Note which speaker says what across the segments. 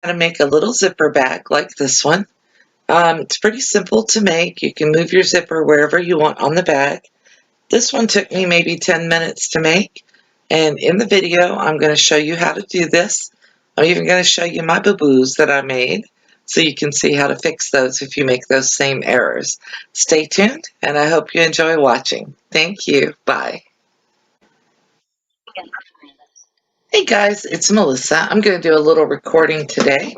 Speaker 1: How to make a little zipper bag like this one. It's pretty simple to make. You can move your zipper wherever you want on the bag. This one took me maybe 10 minutes to make, and in the video I'm going to show you how to do this. I'm even going to show you my boo-boos that I made so you can see how to fix those if you make those same errors. Stay tuned, and I hope you enjoy watching. Thank you. Bye. Hey guys, it's Melissa. I'm going to do a little recording today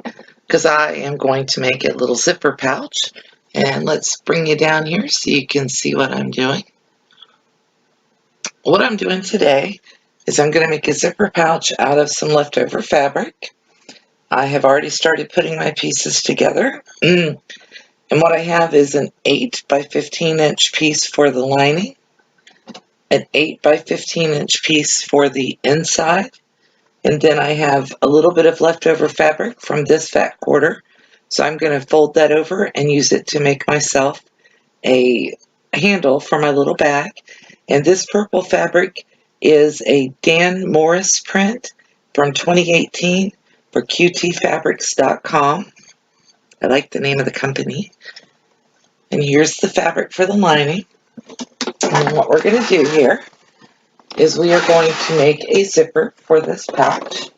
Speaker 1: because I am going to make a little zipper pouch. And let's bring you down here so you can see what I'm doing. What I'm doing today is I'm going to make a zipper pouch out of some leftover fabric. I have already started putting my pieces together. And what I have is an 8 by 15 inch piece for the lining, an 8 by 15 inch piece for the inside, and then I have a little bit of leftover fabric from this fat quarter. So I'm going to fold that over and use it to make myself a handle for my little bag. And this purple fabric is a Dan Morris print from 2018 for QTFabrics.com. I like the name of the company. And here's the fabric for the lining. And what we're going to do here is we are going to make a zipper for this pouch.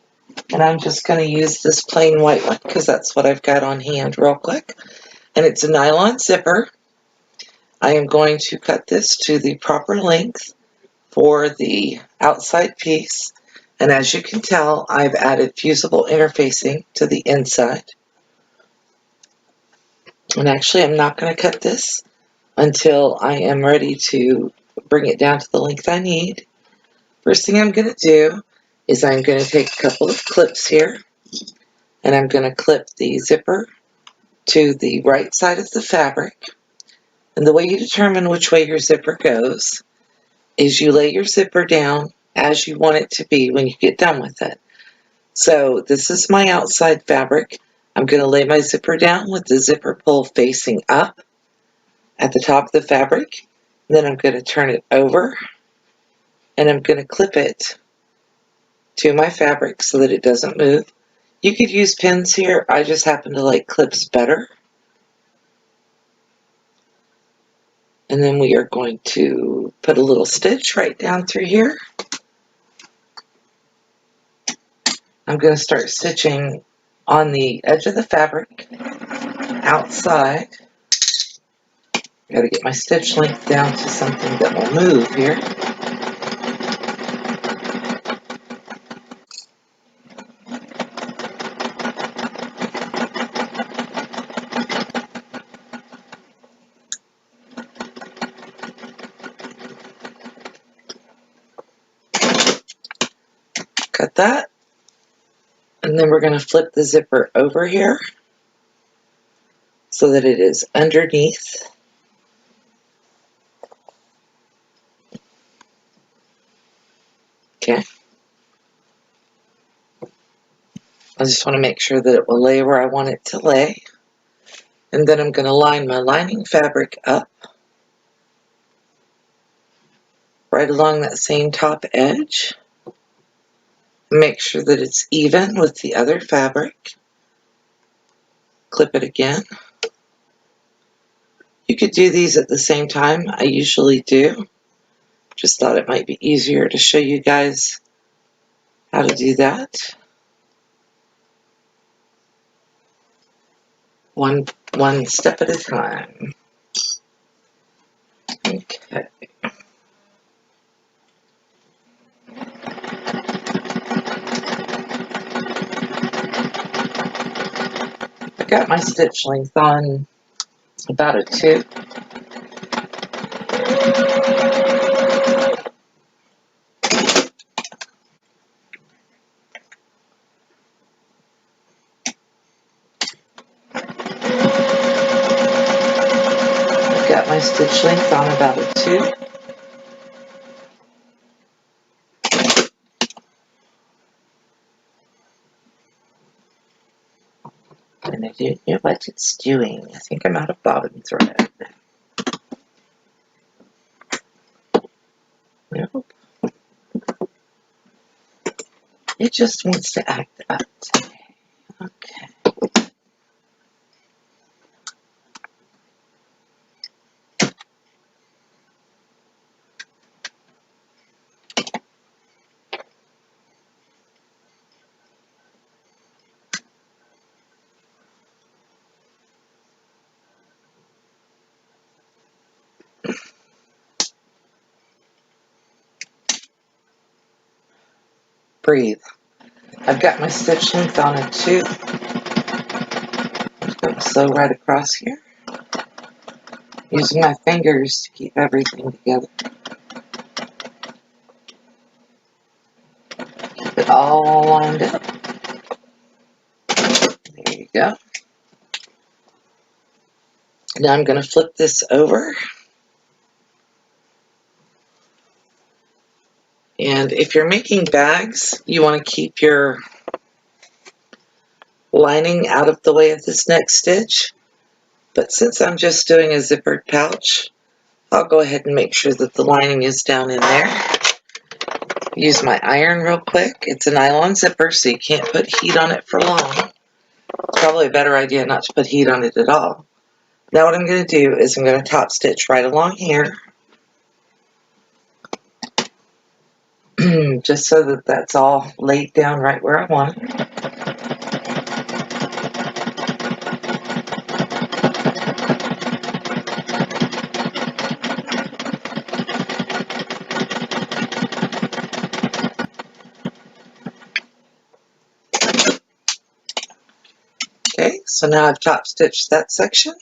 Speaker 1: And I'm just going to use this plain white one because that's what I've got on hand real quick. And it's a nylon zipper. I am going to cut this to the proper length for the outside piece. And as you can tell, I've added fusible interfacing to the inside. And actually, I'm not going to cut this until I am ready to bring it down to the length I need. First thing I'm going to do is I'm going to take a couple of clips here, and I'm going to clip the zipper to the right side of the fabric. And the way you determine which way your zipper goes is you lay your zipper down as you want it to be when you get done with it. So this is my outside fabric. I'm going to lay my zipper down with the zipper pull facing up at the top of the fabric. Then I'm going to turn it over, and I'm going to clip it to my fabric so that it doesn't move. You could use pins here. I just happen to like clips better. And then we are going to put a little stitch right down through here. I'm going to start stitching on the edge of the fabric outside. Got to get my stitch length down to something that will move here. Cut that. And then we're going to flip the zipper over here so that it is underneath. Okay. I just want to make sure that it will lay where I want it to lay. And then I'm going to line my lining fabric up right along that same top edge. Make sure that it's even with the other fabric. Clip it again. You could do these at the same time. I usually do. Just thought it might be easier to show you guys how to do that. One step at a time. Okay. I got my stitch length on about a 2. Got my stitch length on about a 2. And I don't know what it's doing. I think I'm out of bobbin thread. Nope. It just wants to act up today. Okay. breathe. I've got my stitch length on it too. Go slow right across here. Using my fingers to keep everything together. Keep it all lined up. There you go. Now I'm going to flip this over. And if you're making bags, you want to keep your lining out of the way of this next stitch. But since I'm just doing a zippered pouch, I'll go ahead and make sure that the lining is down in there. Use my iron real quick. It's a nylon zipper, so you can't put heat on it for long. It's probably a better idea not to put heat on it at all. Now what I'm going to do is I'm going to top stitch right along here. Just so that that's all laid down right where I want it. Okay, so now I've top stitched that section.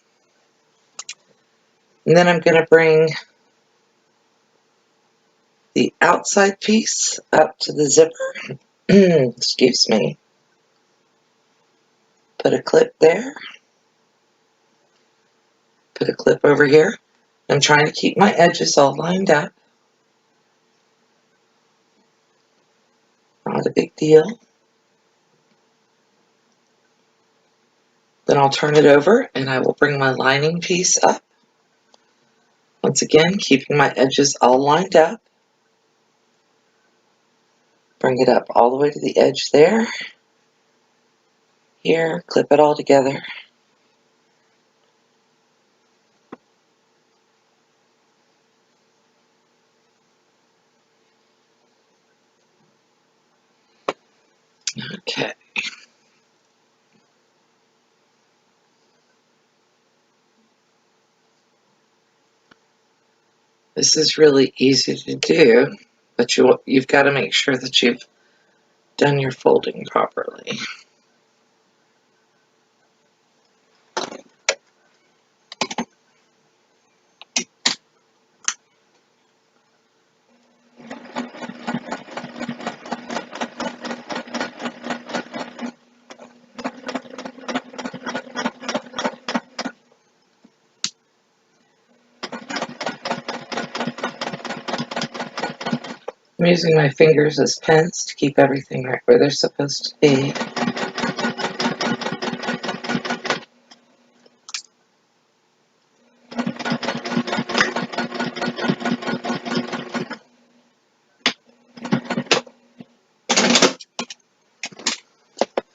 Speaker 1: And then I'm going to bring the outside piece up to the zipper. Excuse me. Put a clip there. Put a clip over here. I'm trying to keep my edges all lined up. Not a big deal. Then I'll turn it over and I will bring my lining piece up. Once again, keeping my edges all lined up. Bring it up all the way to the edge there. Here, clip it all together. Okay. This is really easy to do, but you've got to make sure that you've done your folding properly. I'm using my fingers as pens to keep everything right where they're supposed to be.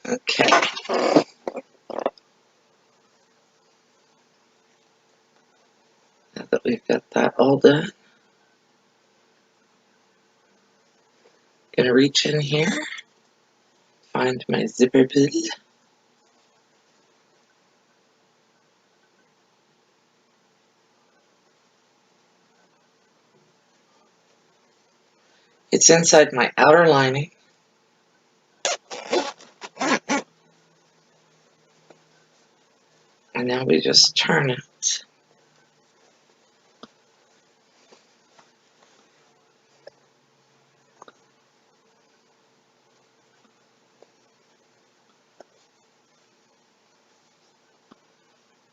Speaker 1: Okay. Now that we've got that all done, I'm going to reach in here, find my zipper bit. It's inside my outer lining. And now we just turn it.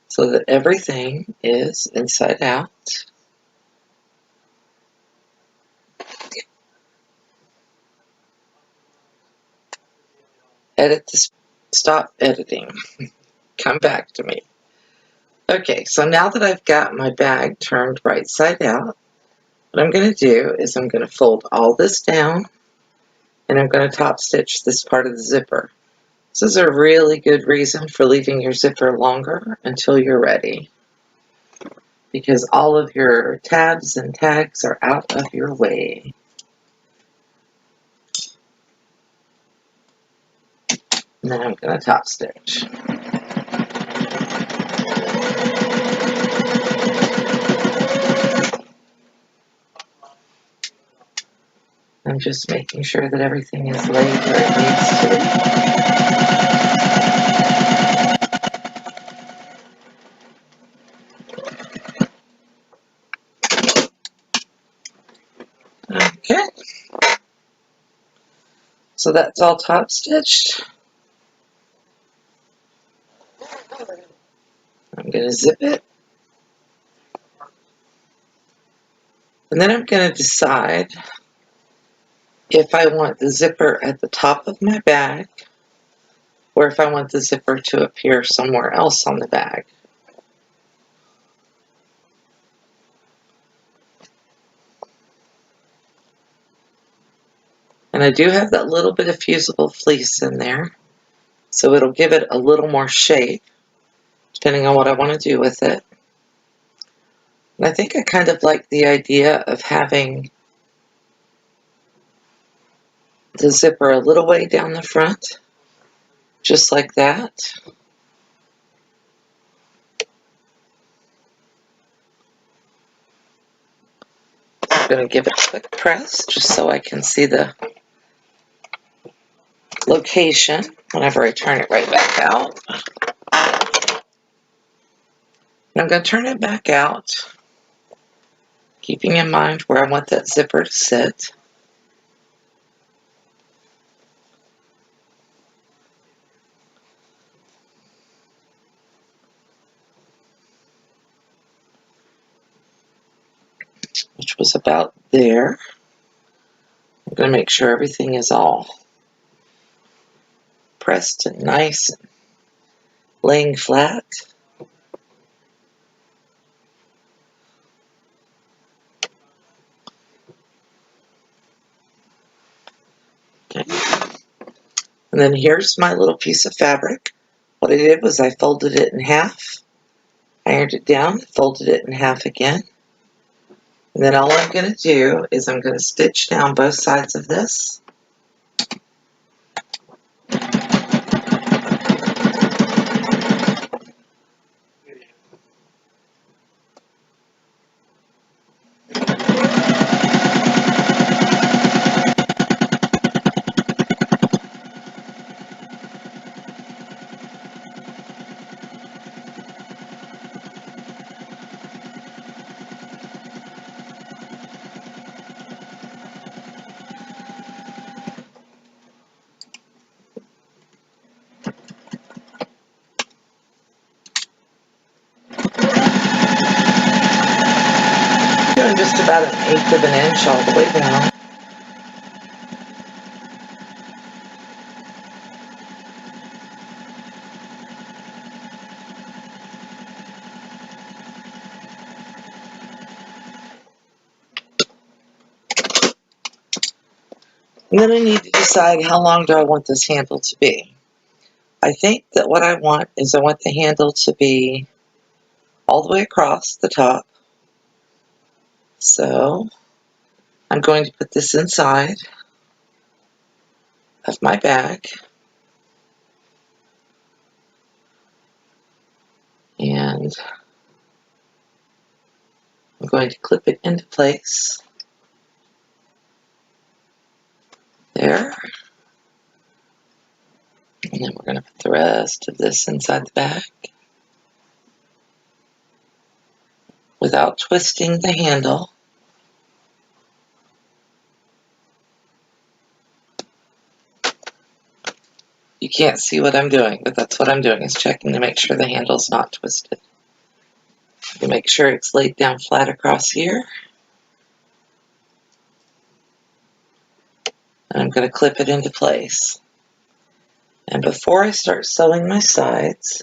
Speaker 1: So that everything is inside out. Edit this. Stop editing. Come back to me. Okay, so now that I've got my bag turned right side out, what I'm going to do is I'm going to fold all this down and I'm going to top stitch this part of the zipper. This is a really good reason for leaving your zipper longer until you're ready, because all of your tabs and tags are out of your way. And then I'm going to top stitch. I'm just making sure that everything is laid where it needs to be. Okay. So that's all top stitched. I'm going to zip it. And then I'm going to decide if I want the zipper at the top of my bag or if I want the zipper to appear somewhere else on the bag. And I do have that little bit of fusible fleece in there, so it'll give it a little more shape, depending on what I want to do with it. And I think I kind of like the idea of having the zipper a little way down the front, just like that. I'm going to give it a quick press, just so I can see the location whenever I turn it right back out. And I'm going to turn it back out, keeping in mind where I want that zipper to sit. Which was about there. I'm going to make sure everything is all pressed and nice and laying flat. Okay. And then here's my little piece of fabric. What I did was I folded it in half, ironed it down, folded it in half again. And then all I'm going to do is I'm going to stitch down both sides of this. Doing just about 1/8 of an inch all the way down. And then I need to decide how long do I want this handle to be. I think that what I want is I want the handle to be all the way across the top. So I'm going to put this inside of my bag. And I'm going to clip it into place. There. And then we're going to put the rest of this inside the bag without twisting the handle. You can't see what I'm doing, but that's what I'm doing, is checking to make sure the handle's not twisted. You make sure it's laid down flat across here. And I'm going to clip it into place. And before I start sewing my sides,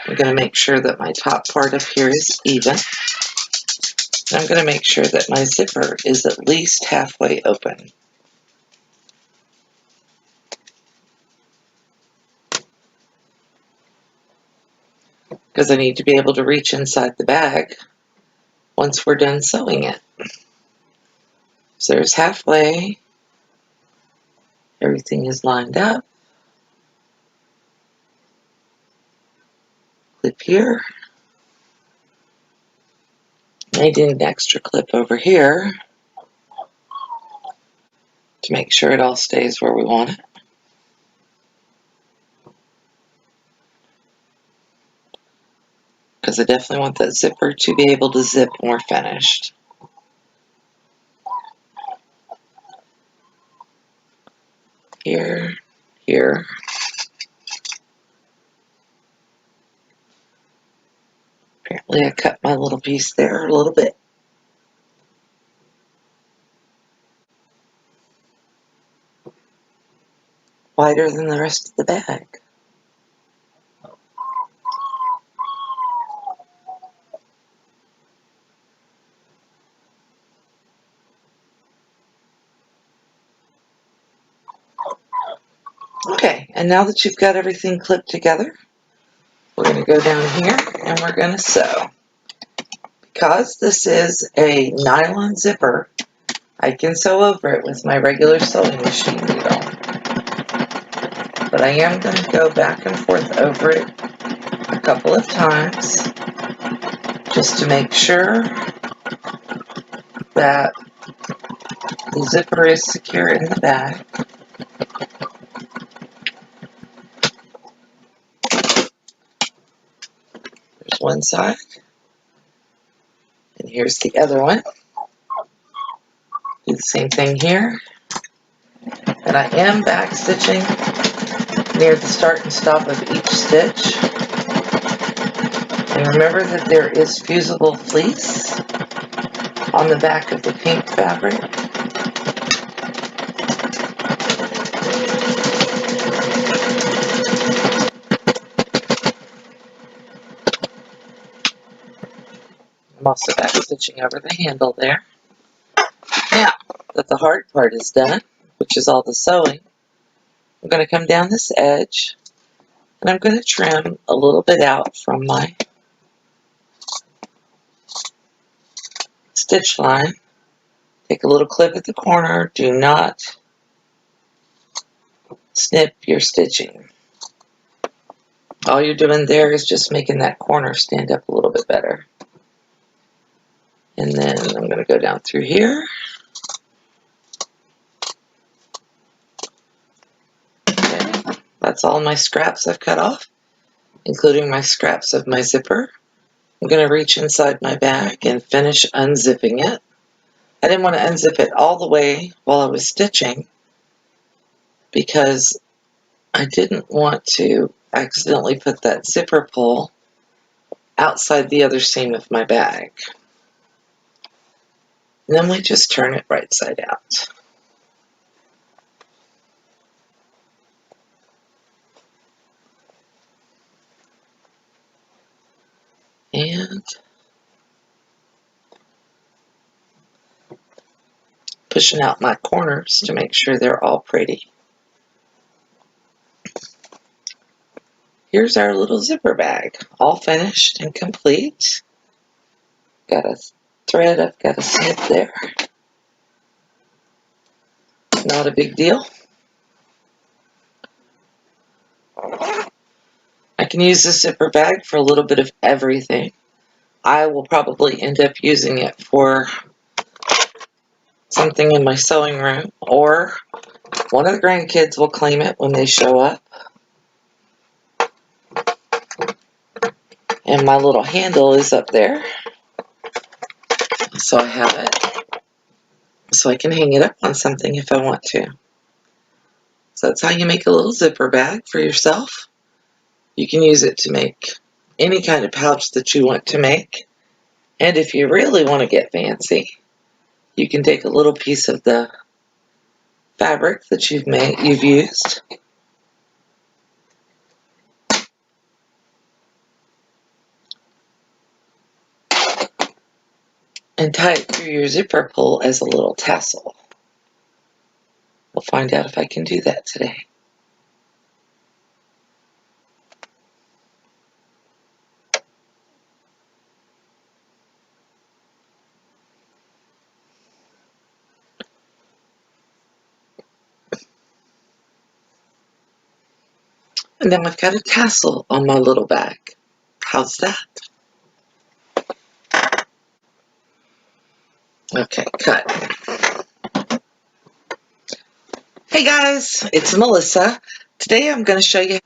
Speaker 1: I'm going to make sure that my top part up here is even. And I'm going to make sure that my zipper is at least halfway open. Because I need to be able to reach inside the bag once we're done sewing it. So there's halfway. Everything is lined up. Clip here. I need an extra clip over here to make sure it all stays where we want it. Because I definitely want that zipper to be able to zip when we're finished. Here, here. Apparently I cut my little piece there a little bit. Wider than the rest of the bag. Okay, and now that you've got everything clipped together, we're going to go down here and we're going to sew. Because this is a nylon zipper, I can sew over it with my regular sewing machine needle. But I am going to go back and forth over it a couple of times just to make sure that the zipper is secure in the bag. There's one side, and here's the other one. Do the same thing here. And I am back stitching near the start and stop of each stitch. And remember that there is fusible fleece on the back of the pink fabric. I'm also back stitching over the handle there. Now that the hard part is done, which is all the sewing, I'm going to come down this edge and I'm going to trim a little bit out from my stitch line. Take a little clip at the corner. Do not snip your stitching. All you're doing there is just making that corner stand up a little bit better. And then I'm going to go down through here. Okay. That's all my scraps I've cut off, including my scraps of my zipper. I'm going to reach inside my bag and finish unzipping it. I didn't want to unzip it all the way while I was stitching because I didn't want to accidentally put that zipper pull outside the other seam of my bag. And then we just turn it right side out. And pushing out my corners to make sure they're all pretty. Here's our little zipper bag, all finished and complete. Got a thread I've got to snip there. Not a big deal. I can use the zipper bag for a little bit of everything. I will probably end up using it for something in my sewing room, or one of the grandkids will claim it when they show up. And my little handle is up there, so I have it, so I can hang it up on something if I want to. So that's how you make a little zipper bag for yourself. You can use it to make any kind of pouch that you want to make. And if you really want to get fancy, you can take a little piece of the fabric that you've used, and tie it through your zipper pull as a little tassel. We'll find out if I can do that today. And then I've got a tassel on my little bag. How's that? Okay, cut. Hey guys, it's Melissa. Today I'm going to show you